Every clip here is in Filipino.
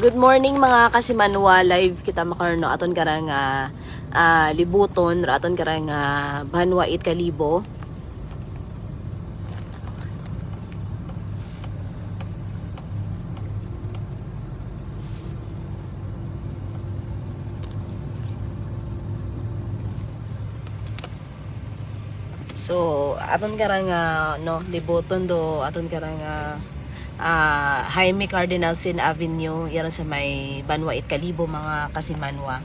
Good morning mga kasimanwa, live kita makarno aton karang libuton ra aton karang banwa it kalibo. So aton karang libuton do aton karang Jaime Cardinalsin Avenue yaran sa may Banwa it Kalibo mga kasimanwa.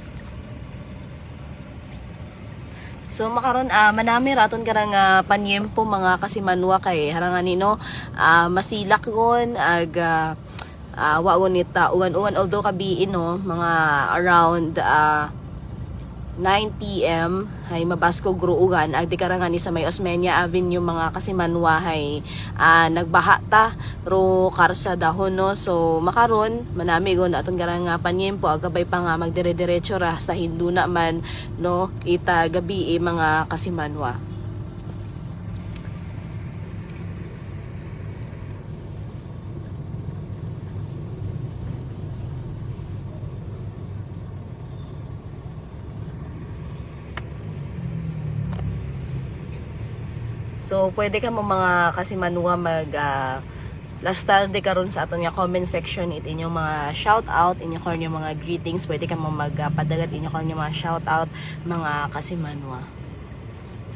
So makaron manami raton karang panyempo mga kasimanwa kay harangan nino masilak gon ag waon nita uwan although kabiin no mga around 9 PM hay mabasko gruugan ag di karangan ni sa may Osmeña Avenue mga kasimanwa hay nagbaha ta ro karsa dahon no. So makaron manami gon aton garang panyempo ag gabay pa nga magdire-diretso ra sa Hinduna man no ita gabi mga kasimanwa. So, pwede ka mo mga kasimanwa last tarde karon sa aton nga comment section it inyong mga shout out, inyong karon yung mga greetings, pwede ka mo magpadagat inyong karon yung mga shout out mga kasimanwa.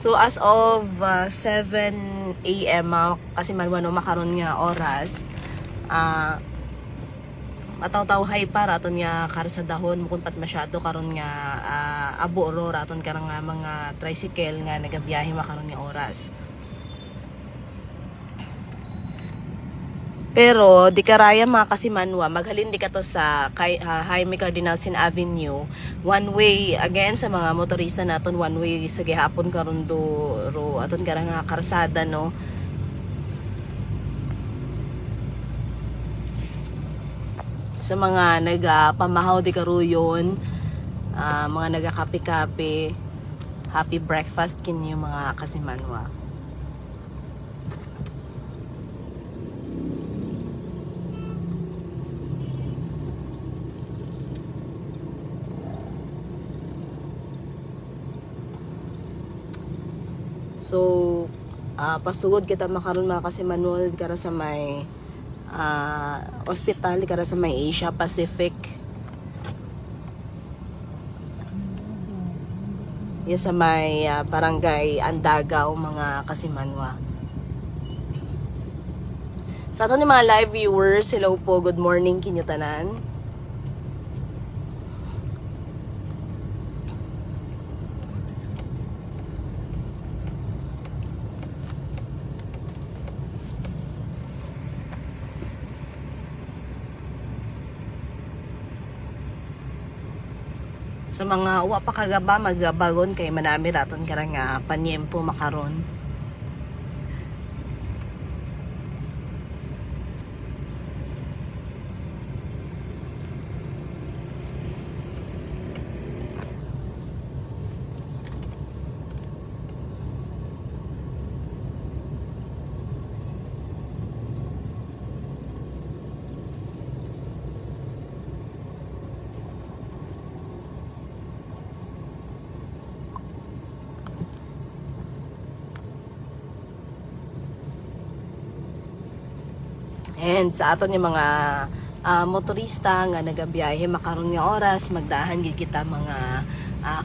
So, as of 7 AM mga kasimanwa no makaron nga oras, mataw-tawhay para aton nga karsa dahon mukon pat masyado karon nga aboro raton karang mga tricycle nga nagabiyahe makaron nga oras. Pero di karaya mga kasimanwa maghalin di ka to sa Jaime Cardinalsin Avenue one way again sa mga motorista naton one way sa gihapon karon do ro aton karang karsada no. Sa mga nagpamahaw di karuyon mga nagakape-kape, happy breakfast kinyo mga kasimanwa. So, pasugod kita makaron mga kasimanwa kara sa may hospital kara sa may Asia Pacific. Yan sa may barangay Andagaw mga kasimanwa. Sa aton yung mga live viewers, hello po, good morning kinyo tanan. Sa mga uwa pa kagaba magabagon kay manami raton karang panyempo makaron. And sa aton yung mga motorista nga nagabiyahe makaron nga oras magdahan gid kita mga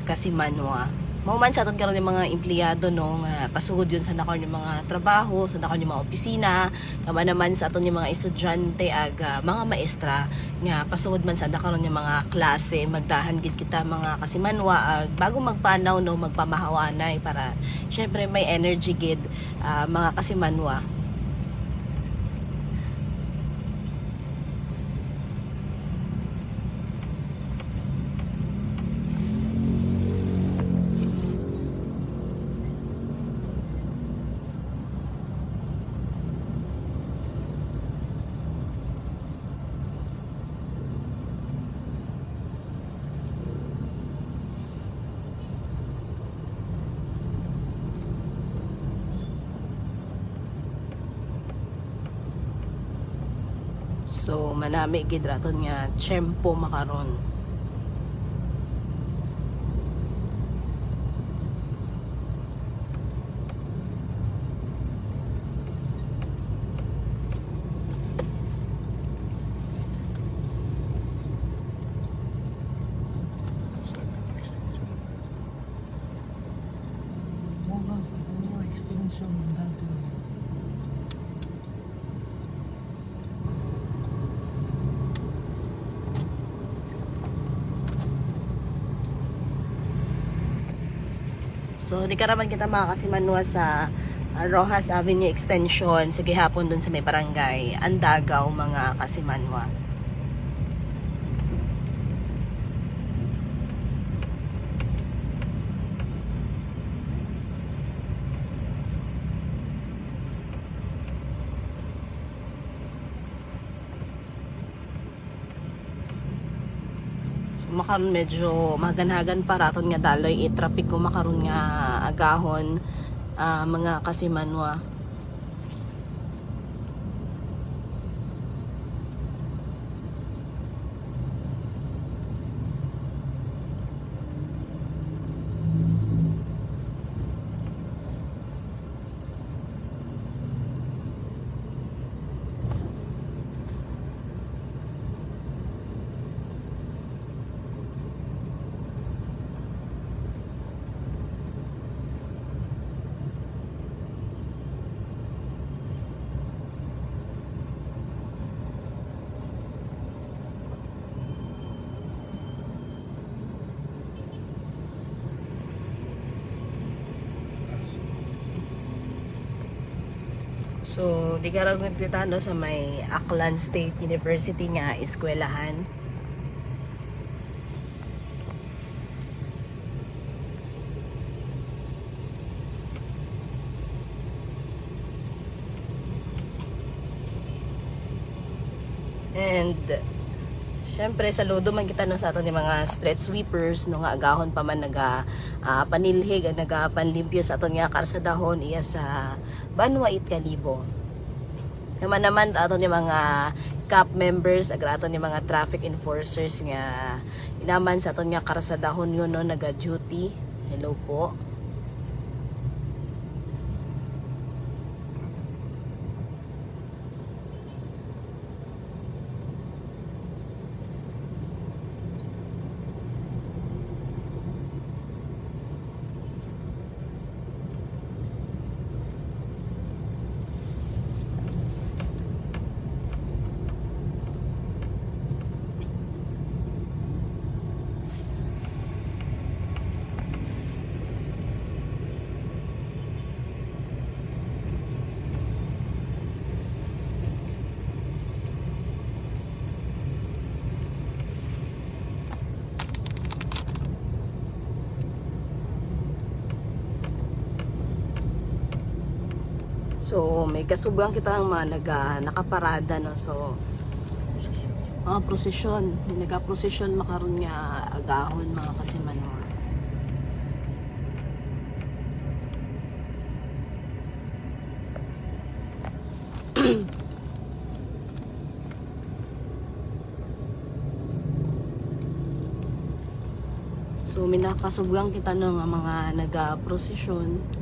kasimanwa. Mao man sa aton karon yung mga empleyado no nga pasugod yun sa nakon yung mga trabaho, sa nakon yung mga opisina, kama naman sa aton yung mga estudyante ag mga maestra nga pasugod man sa nakaron yung mga klase magdahan gid kita mga kasimanwa ag bago magpanaw no magpamahawanay para syempre may energy gid mga kasimanwa. So manami gid raton nga tiyempo makaron. Extension natin. So, di ka naman kita makakasimanwa sa Rojas Avenue Extension sa gihapon dun sa may barangay Andagaw, mga kasimanwa. So, makaron medyo maganhagan pa raton nga daloy traffic ko makaron nga agahon, mga kasimanwa. So, di ka rin nagtitano sa may Aklan State University nga eskwelahan. And syempre saludo man kita no sa aton ni mga street sweepers no nga agahon pa man naga panilhig ag naga panlimpyo sa aton nga karsadahon iya sa Banwa Kalibo. Naman aton ni mga CAP members ag aton ni mga traffic enforcers nga inaman sa aton nga karsadahon yun no naga duty. Hello po. So, may kasubuan kita ang mga nakaparada, no? So, prosesyon. Nagaprosesyon makaroon nga agahon, mga kasimanwa. So, may nakasubuan kita ng mga nagaprosesyon.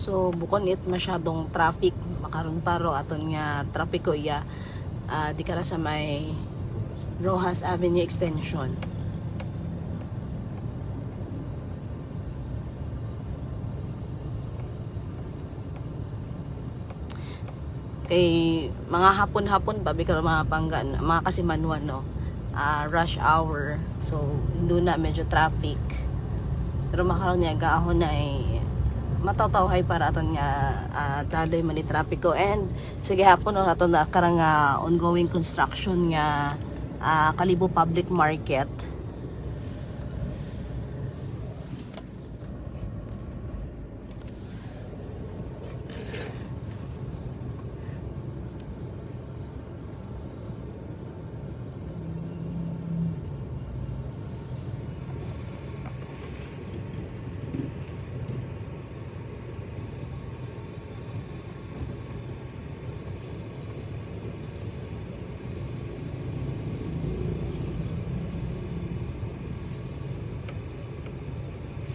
So bukon it masyadong traffic makaron paro aton nga trapiko iya di kara sa may Rojas Avenue Extension. Kay mga hapon-hapon pa bikaro mga panggan mga kasimanwan no, rush hour, so hindi na medyo traffic pero makaroon niya gaahon na matatawhay para aton nga daloy man ni trapiko. And sige hapon no aton na karang ongoing construction nga Kalibo Public Market.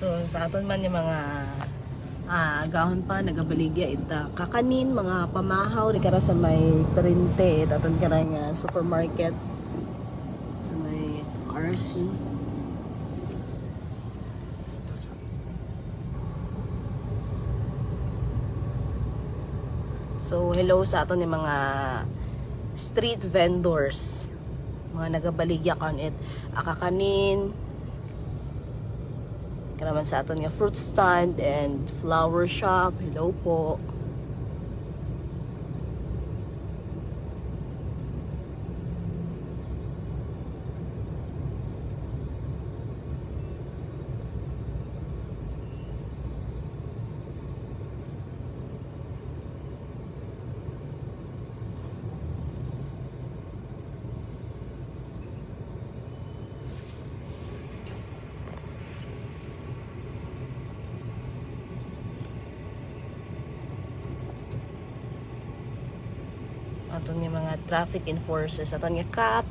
So sa aton man yung mga gahon pa nagabaligya ita kakanin mga pamahaw di kara sa may Perinte aton karang supermarket sa may RC. So hello sa aton yung mga street vendors, mga nagabaligya kan it kakanin naman sa aton nga fruit stand and flower shop. Hello po. Aton nga mga traffic enforcers, aton nga cop.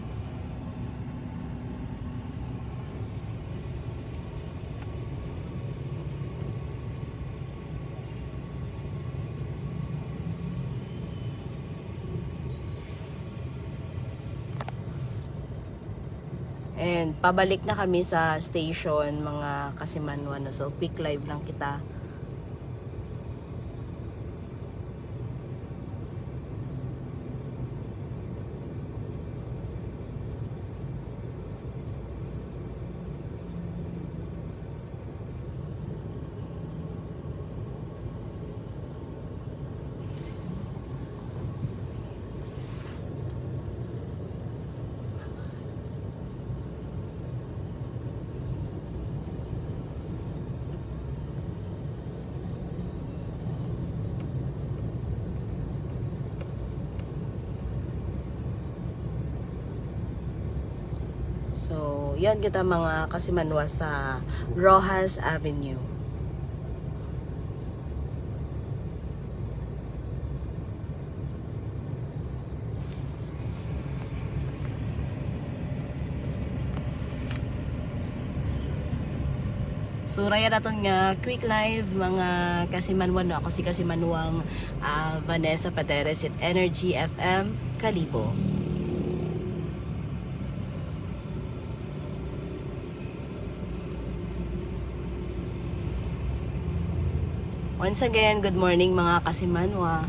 And pabalik na kami sa station mga Kasimanwa no. So peak live lang kita. So, yan kita mga Kasimanwa sa Rojas Avenue. So, raya natin nga quick live mga Kasimanwa no. Ako si Kasimanwang Vanessa Pateres at Energy FM Kalibo. Once again, good morning mga Kasimanwa.